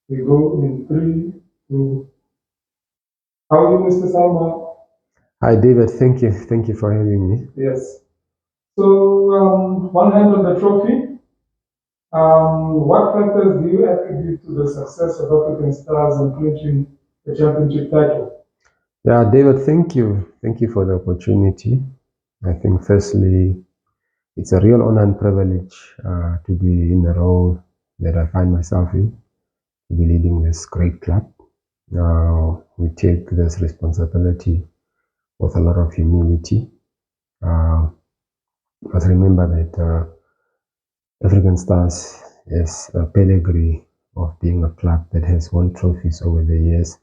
We go in 3, 2. How are you, Mr. Salma? Hi, David. Thank you. Thank you for having me. Yes. So, one hand on the trophy. What factors do you attribute to the success of African Stars in clinching the championship title? Yeah, David, thank you. Thank you for the opportunity. I think, firstly, it's a real honor and privilege to be in the role that I find myself in, to be leading this great club. We take this responsibility with a lot of humility. But remember that African Stars is a pedigree of being a club that has won trophies over the years.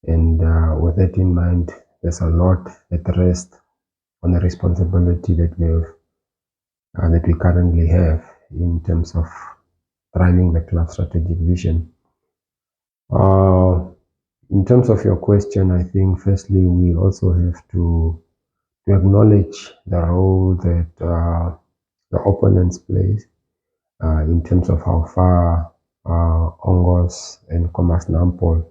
And with that in mind, there's a lot at rest on the responsibility that we currently have in terms of driving the club strategic vision. Uh, in terms of your question, I think firstly we also have to acknowledge the role that the opponents play in terms of how far Ongos and Commerce Nampol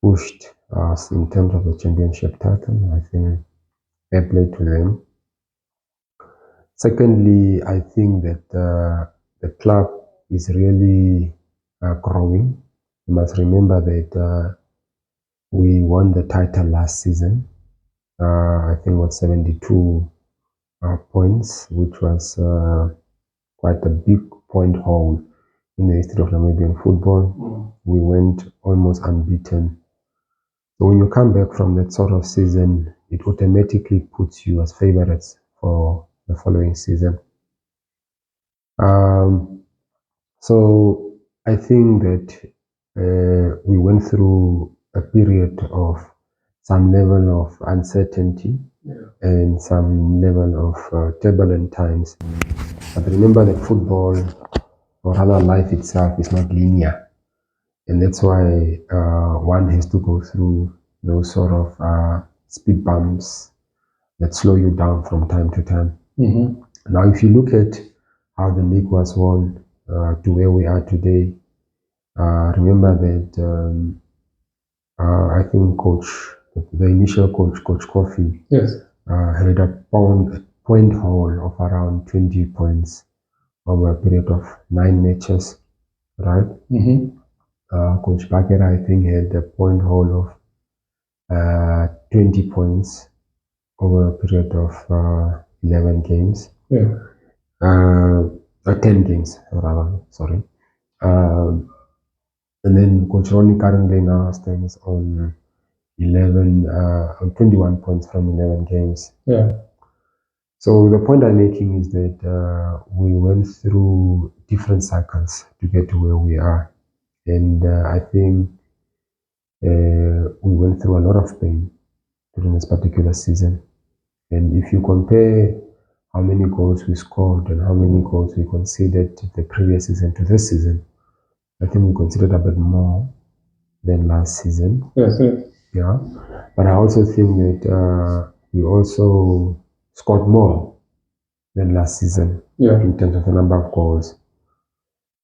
pushed us in terms of the championship title. I think fair play to them. Secondly, I think that the club is really growing. You must remember that we won the title last season. I think it was 72 points, which was quite a big point haul in the history of Namibian football. We went almost unbeaten. So when you come back from that sort of season, it automatically puts you as favorites for the following season. So I think that we went through a period of some level of uncertainty and some level of turbulent times. But remember that football, or rather life itself, is not linear. And that's why one has to go through those sort of speed bumps that slow you down from time to time. Now, if you look at how the league was won to where we are today, remember that I think the initial coach, Coach Coffee, Yes. had a point haul of around 20 points over a period of 9 matches, right? Coach Bakera, I think, had a point haul of 20 points over a period of 11 games. Yeah. 10 games, rather, sorry. And then Coach Ronnie currently now stands on 21 points from 11 games. Yeah. So the point I'm making is that we went through different cycles to get to where we are. And I think we went through a lot of pain during this particular season. And if you compare how many goals we scored and how many goals we conceded the previous season to this season, I think we conceded a bit more than last season. Yes. Yes. Yeah. But I also think that we also scored more than last season in terms of the number of goals.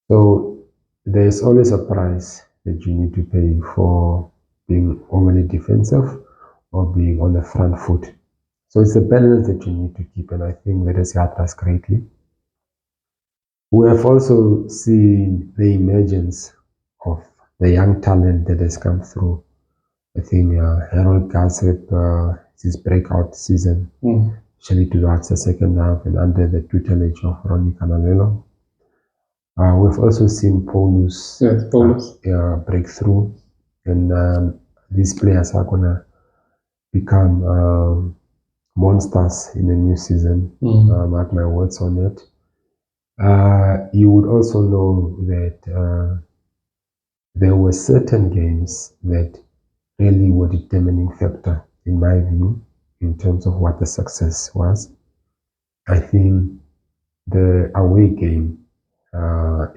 So there's always a price that you need to pay for being overly defensive or being on the front foot. So it's a balance that you need to keep, and I think that has helped us greatly. We have also seen the emergence of the young talent that has come through. I think Harold Gossip, his breakout season, especially towards the second half and under the tutelage of Ronnie Canalelo. We've also seen Paulus, breakthrough, and these players are going to become monsters in the new season. Mark my words on it. You would also know that there were certain games that really were determining factor, in my view, in terms of what the success was. I think the away game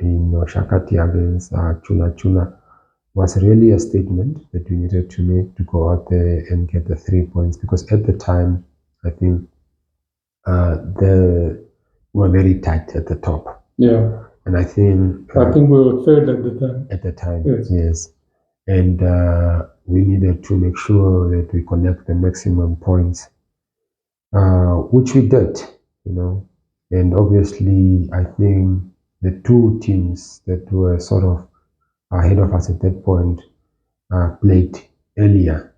in Oshakati against Chula Chula was really a statement that we needed to make to go out there and get the 3 points, because at the time, I think they were very tight at the top. Yeah. And I think we were third at the time. At the time, Yes. yes. And we needed to make sure that we collect the maximum points, which we did, you know. And obviously, I think the two teams that were sort of ahead of us at that point played earlier,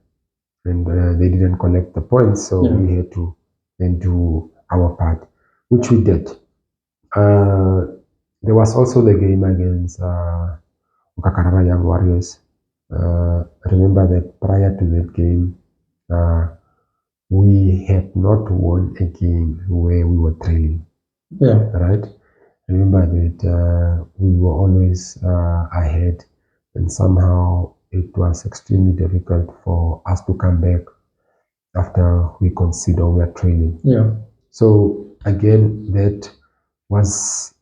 and they didn't collect the points, so we had to then do our part, which we did. There was also the game against Ukakaraba Young Warriors. Remember that prior to that game, we had not won a game where we were trailing. Yeah. Right? Remember that we were always ahead, and somehow it was extremely difficult for us to come back after we consider we are trailing. Yeah. So again, that was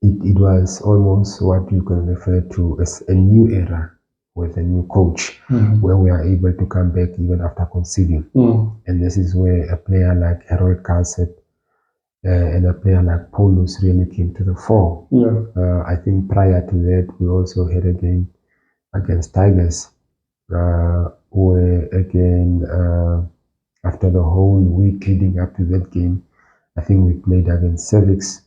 it was almost what you can refer to as a new era with a new coach, where we are able to come back even after conceding. And this is where a player like Harold Carset and a player like Paulus really came to the fore. I think prior to that, we also had a game against Tigers, where again, after the whole week leading up to that game, I think we played against Cervix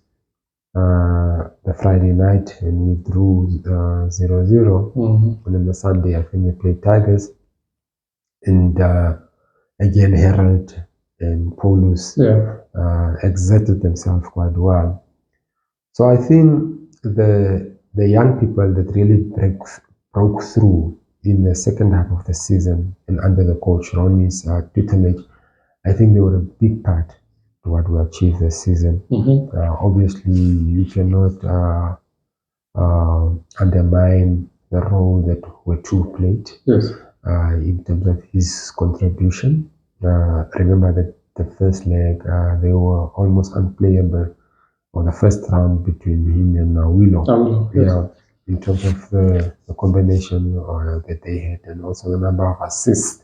the Friday night and we drew 0-0. And then the Sunday, I think we played Tigers. And again, Herald and Paulus exerted themselves quite well. So I think the young people that really broke through in the second half of the season and under the coach Ronnie's tutelage, I think they were a big part to what we achieved this season. Obviously, you cannot undermine the role that Wetu played in terms of his contribution. Remember that the first leg, they were almost unplayable, or the first round between him and Willow. In terms of the combination that they had, and also the number of assists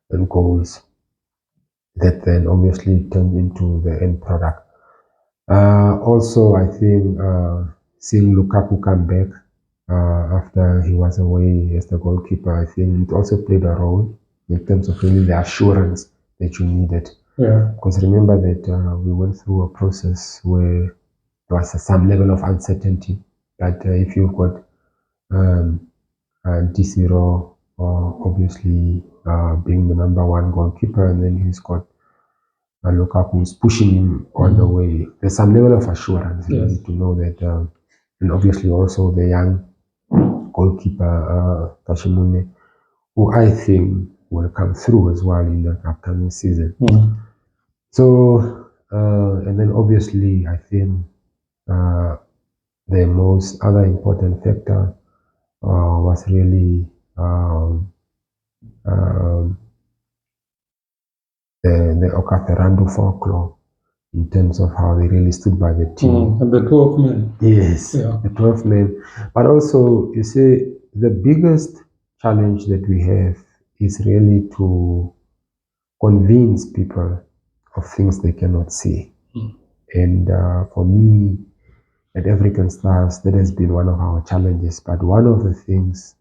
and goals that then obviously turned into the end product. Also, I think seeing Lukaku come back after he was away as the goalkeeper, I think it also played a role in terms of really the assurance that you needed. Because remember that we went through a process where there was some level of uncertainty. But if you've got D0 obviously being the number one goalkeeper, and then he's got Lukaku is pushing him all the way. There's some level of assurance really to know that, and obviously also the young goalkeeper Kashimune, who I think will come through as well in the upcoming season. So, and then obviously I think the most other important factor was really the Okaferandu folklore, in terms of how they really stood by the team. And the 12 men. Yes, the 12 men. But also, you see, the biggest challenge that we have is really to convince people of things they cannot see. And for me, at African Stars, that has been one of our challenges. But one of the things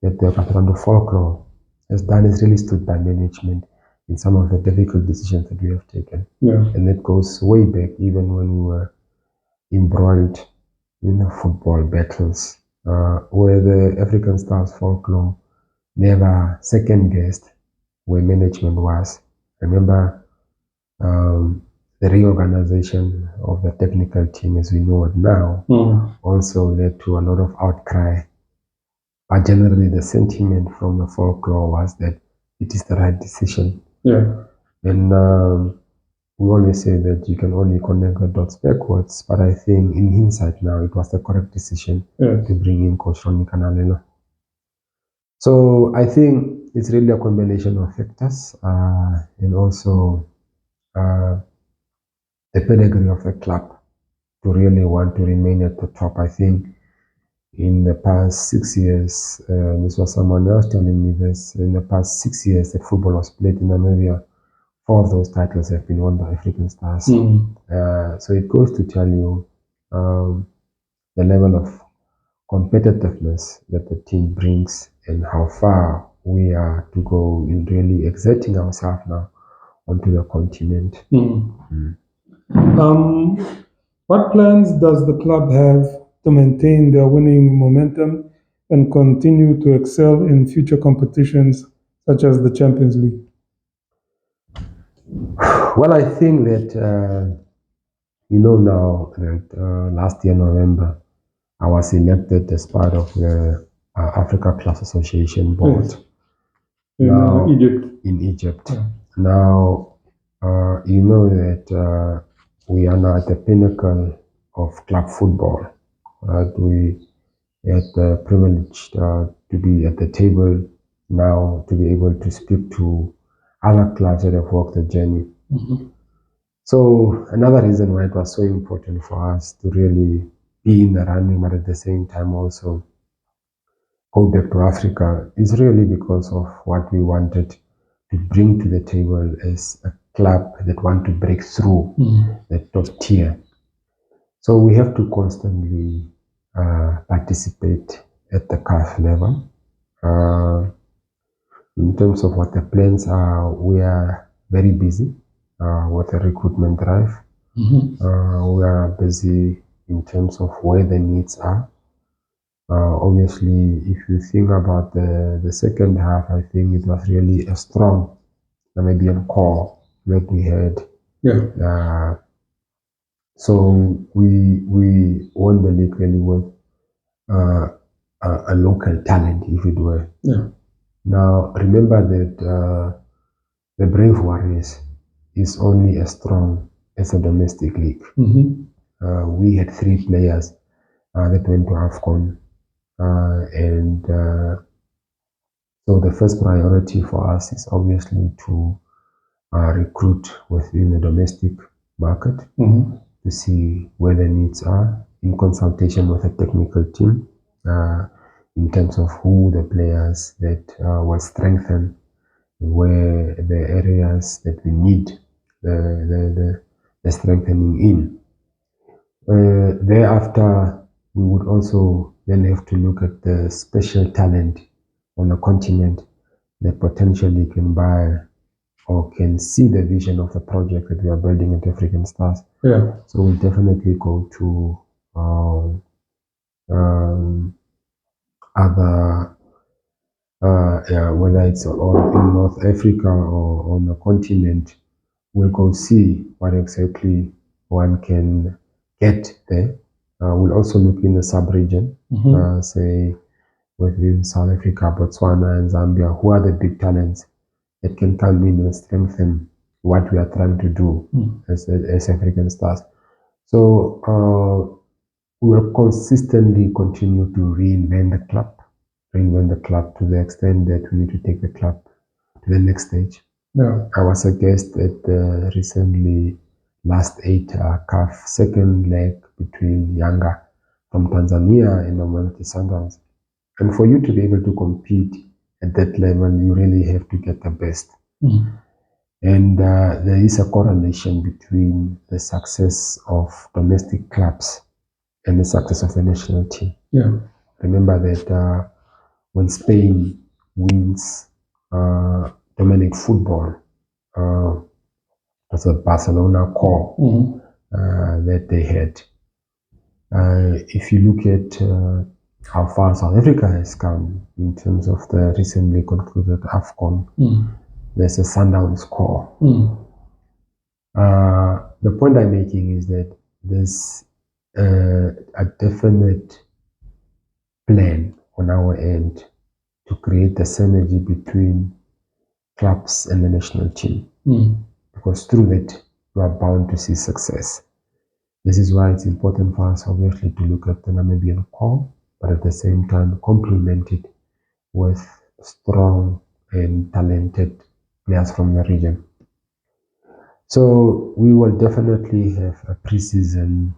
that the Okaferandu folklore has done is really stood by management in some of the difficult decisions that we have taken. And that goes way back, even when we were embroiled in football battles, where the African Stars folklore never second-guessed where management was. Remember, the reorganization of the technical team as we know it now also led to a lot of outcry. But generally, the sentiment from the folklore was that it is the right decision. And we always say that you can only connect the dots backwards, but I think in hindsight now, it was the correct decision to bring in Coach Ronnie Kanalelo. So I think it's really a combination of factors, and also the pedigree of the club to really want to remain at the top. I think in the past 6 years, this was someone else telling me this, in the past 6 years that football was played in Namibia, 4 of those titles have been won by African Stars. So it goes to tell you the level of competitiveness that the team brings and how far we are to go in really exerting ourselves now onto the continent. What plans does the club have to maintain their winning momentum and continue to excel in future competitions such as the Champions League? Well, I think that, now that last year, November, I was elected as part of the Africa Clubs Association board. Yes. In Egypt. In Egypt. Yeah. Now, you know that we are now at the pinnacle of club football. Right? We had the privilege to be at the table now, to be able to speak to other clubs that have walked the journey. So another reason why it was so important for us to really be in the running, but at the same time also go back to Africa, is really because of what we wanted to bring to the table as a club that want to break through the top tier. So we have to constantly participate at the CAF level. In terms of what the plans are, we are very busy with the recruitment drive. We are busy in terms of where the needs are. Obviously, if you think about the second half, I think it was really a strong Namibian core that we had. Yeah. So we won the league really with a local talent, if it were. Yeah. Now, remember that the Brave Warriors is only as strong as a domestic league. We had 3 players that went to AFCON. So the first priority for us is obviously to recruit within the domestic market to see where the needs are in consultation with the technical team in terms of who the players that will strengthen, where the areas that we need the strengthening in. Thereafter, we would also then have to look at the special talent on the continent that potentially can buy or can see the vision of the project that we are building at African Stars. Yeah. So we'll definitely go to other, whether it's all in North Africa or on the continent, we'll go see what exactly one can get there. We'll also look in the sub-region, say within South Africa, Botswana and Zambia, who are the big talents that can come in and strengthen what we are trying to do as African Stars. So we will consistently continue to reinvent the club to the extent that we need to take the club to the next stage. Yeah. I was a guest at the recently last 8 CAF second leg between Yanga from Tanzania and Mamelodi Sundowns. And for you to be able to compete at that level, you really have to get the best. And there is a correlation between the success of domestic clubs and the success of the national team. Yeah. Remember that when Spain wins domestic football, that's a Barcelona core that they had. If you look at how far South Africa has come in terms of the recently concluded AFCON, there's a Sundowns core. The point I'm making is that there's a definite plan on our end to create a synergy between clubs and the national team. Because through that, you are bound to see success. This is why it's important for us, obviously, to look at the Namibian core, but at the same time, complement it with strong and talented players from the region. So we will definitely have a pre-season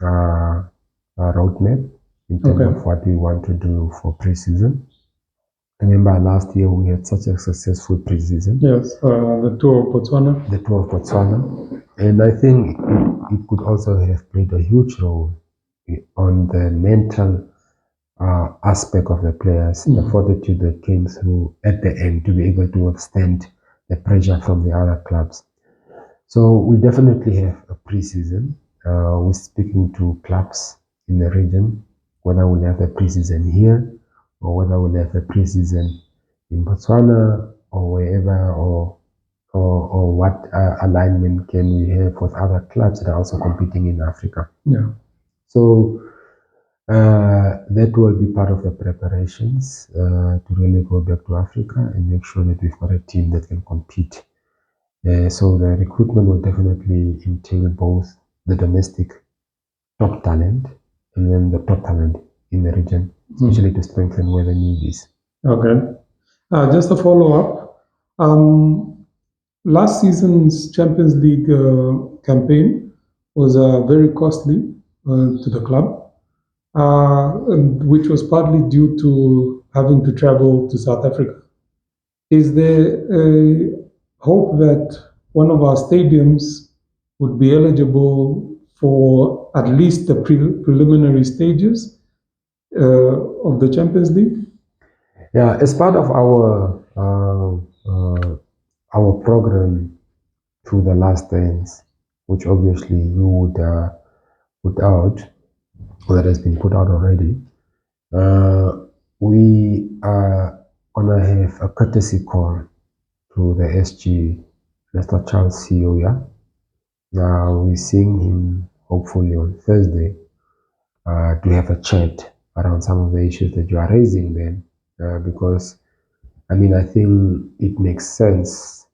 roadmap in terms of what we want to do for pre-season. Remember last year we had such a successful pre-season. Yes, the tour of Botswana. The tour of Botswana. And I think it could also have played a huge role on the mental aspect of the players, the fortitude that came through at the end to be able to withstand the pressure from the other clubs. So we definitely have a pre-season. We're speaking to clubs in the region, whether we'll have a pre-season here or whether we'll have a pre-season in Botswana or wherever, or what alignment can we have with other clubs that are also competing in Africa. Yeah. So that will be part of the preparations to really go back to Africa and make sure that we've got a team that can compete. So the recruitment will definitely entail both the domestic top talent and then the top talent in the region, especially to strengthen where the need is. Okay. Just a follow-up. Last season's Champions League campaign was very costly to the club, which was partly due to having to travel to South Africa. Is there a hope that one of our stadiums would be eligible for at least the preliminary stages of the Champions League? Yeah, as part of our program through the last dance, which obviously you would put out, or that has been put out already, we are gonna have a courtesy call to the SG, Mr. Charles Sioya. We're seeing him hopefully on Thursday to have a chat around some of the issues that you are raising then, because I mean, I think it makes sense.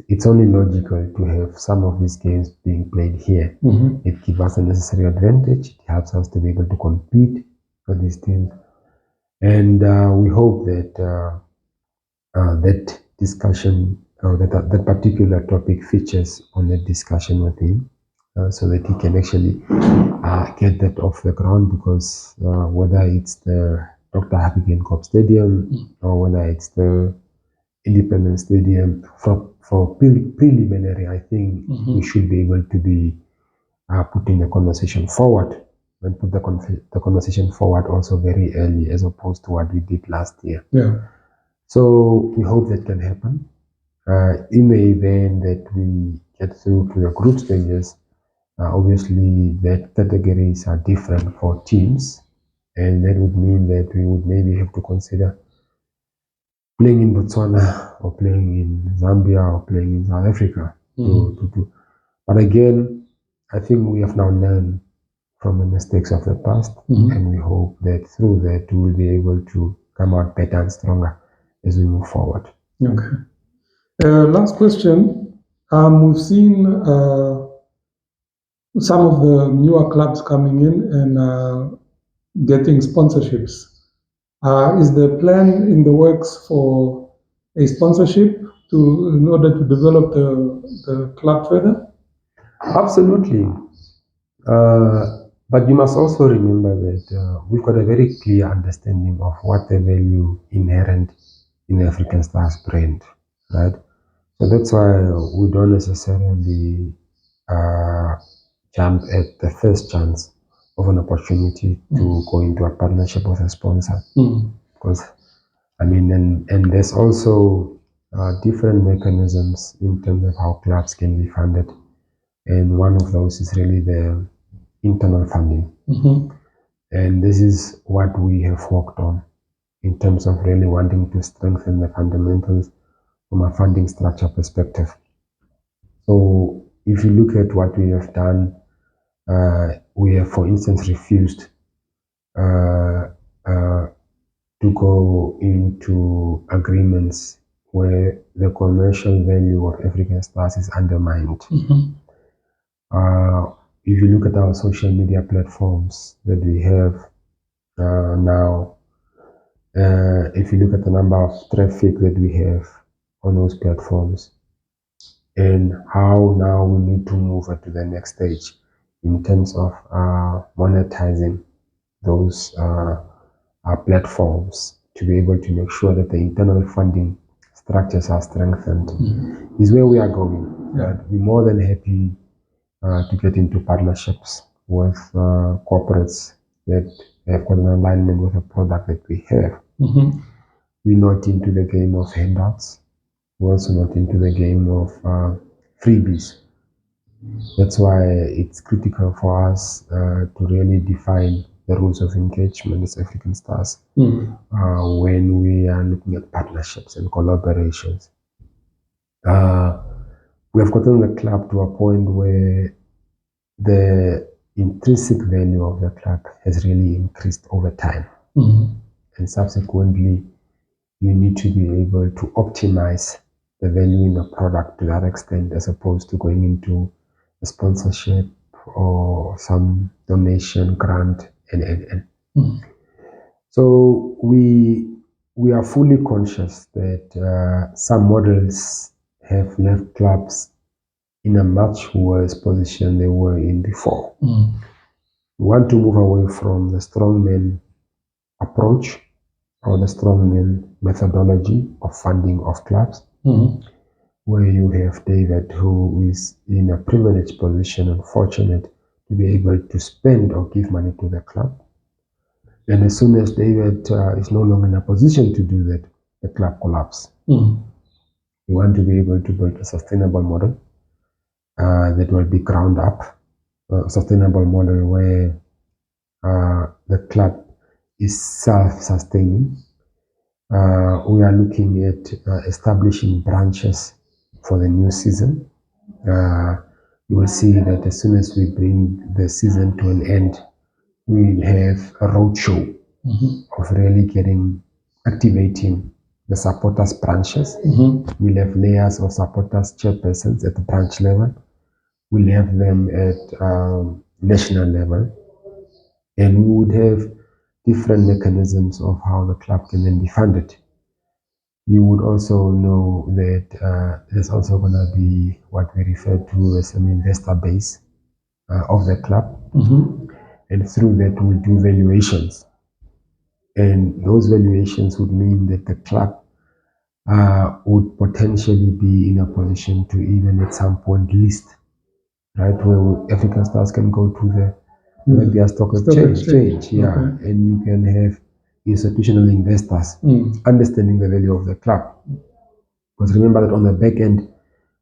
It's only logical to have some of these games being played here. It gives us a necessary advantage. It helps us to be able to compete for these teams. And we hope that that discussion, or that particular topic features on the discussion with him, so that he can actually get that off the ground, because whether it's the Dr. Happy Geingob Stadium or whether it's the Independence Stadium, for preliminary, I think we should be able to be putting the conversation forward, and put the conversation forward also very early, as opposed to what we did last year. Yeah. So we hope that can happen. In the event that we get through to the group stages, obviously that categories are different for teams, and that would mean that we would maybe have to consider playing in Botswana or playing in Zambia or playing in South Africa. But again, I think we have now learned from the mistakes of the past, and we hope that through that we will be able to come out better and stronger as we move forward. Okay. Last question. We've seen some of the newer clubs coming in and getting sponsorships. Is the plan in the works for a sponsorship in order to develop the club further? Absolutely. But you must also remember that we've got a very clear understanding of what the value inherent in the African Stars brand, right? So that's why we don't necessarily jump at the first chance of an opportunity to go into a partnership with a sponsor. Because, I mean, and there's also different mechanisms in terms of how clubs can be funded. And one of those is really the internal funding. And this is what we have worked on in terms of really wanting to strengthen the fundamentals from a funding structure perspective. So if you look at what we have done, we have, for instance, refused to go into agreements where the commercial value of African Stars is undermined. If you look at our social media platforms that we have now, if you look at the number of traffic that we have on those platforms, and how now we need to move it to the next stage in terms of monetizing those platforms to be able to make sure that the internal funding structures are strengthened, is where we are going. We're more than happy to get into partnerships with corporates that have got an alignment with the product that we have. We're not into the game of handouts. We're also not into the game of freebies. That's why it's critical for us to really define the rules of engagement as African Stars when we are looking at partnerships and collaborations. We have gotten the club to a point where the intrinsic value of the club has really increased over time. And subsequently, you need to be able to optimize the value in the product to that extent, as opposed to going into a sponsorship or some donation grant and. So we are fully conscious that some models have left clubs in a much worse position they were in before. We want to move away from the strongman approach or the strongman methodology of funding of clubs, where you have David, who is in a privileged position and fortunate to be able to spend or give money to the club. And as soon as David is no longer in a position to do that, the club collapses. We want to be able to build a sustainable model that will be ground up, a sustainable model where the club is self-sustaining. We are looking at establishing branches for the new season. You will see that as soon as we bring the season to an end, we have a roadshow of really activating the supporters branches. We'll have layers of supporters chairpersons at the branch level. We'll have them at national level. And we would have different mechanisms of how the club can then be funded. You would also know that there's also going to be what we refer to as an investor base of the club. And through that, we'll do valuations. And those valuations would mean that the club would potentially be in a position to even at some point list, right? Where African Stars can go to the maybe a stock exchange, yeah. Okay. And you can have institutional investors understanding the value of the club. Because remember that on the back end,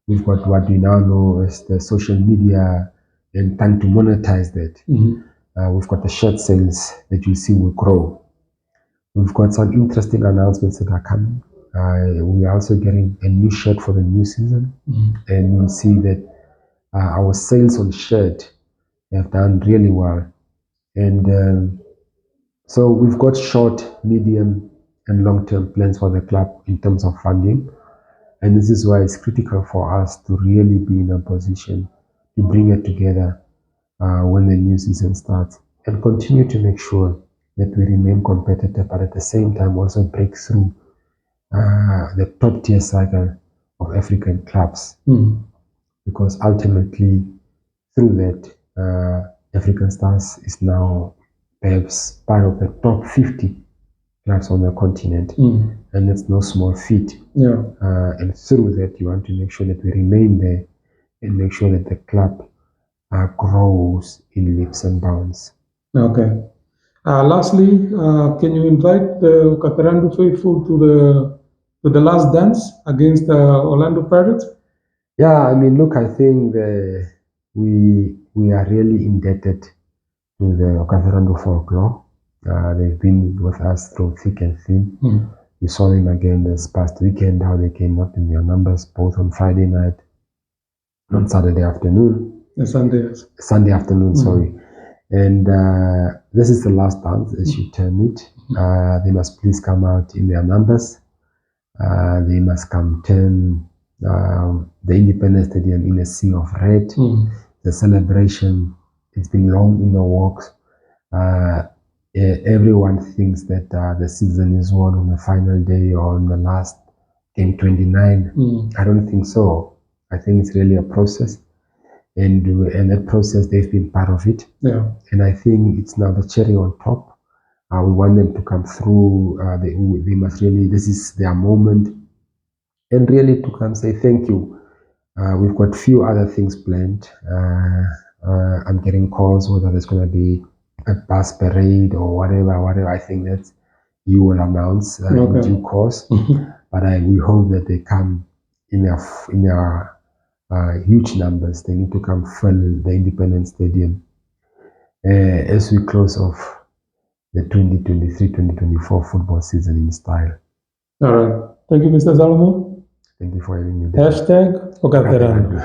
we've got what we now know as the social media and time to monetize that. We've got the shirt sales that you see will grow. We've got some interesting announcements that are coming. We are also getting a new shirt for the new season. And you'll see that our sales on shirt have done really well. And so we've got short, medium, and long-term plans for the club in terms of funding. And this is why it's critical for us to really be in a position to bring it together when the new season starts and continue to make sure that we remain competitive, but at the same time also break through the top-tier cycle of African clubs. Because ultimately, through that, African Stars is now perhaps part of the top 50 clubs on the continent, and it's no small feat. And through that, you want to make sure that we remain there and make sure that the club grows in leaps and bounds. Okay. Lastly, can you invite the Okaterando faithful to the last dance against the Orlando Pirates? Yeah, I mean, look, I think we are really indebted to the Okaterando folklore. They've been with us through thick and thin. You saw them again this past weekend, how they came up in their numbers, both on Friday night and on Saturday afternoon. Sunday afternoon, sorry. And this is the last dance, as you term it. They must please come out in their numbers. They must come turn the Independence Stadium in a sea of red. The celebration, it's been long in the works. Everyone thinks that the season is won on the final day or on the last game 29. I don't think so. I think it's really a process. And that process, they've been part of it. And I think it's now the cherry on top. We want them to come through. They must really, this is their moment. And really to come say thank you. We've got few other things planned. I'm getting calls whether there's going to be a bus parade or whatever. I think that you will announce in due course. But we hope that they come in huge numbers. They need to come fill the Independence Stadium as we close off the 2023-2024 football season in style. All right. Thank you, Mr. Salomon. Thank you for having me. #Okaterano.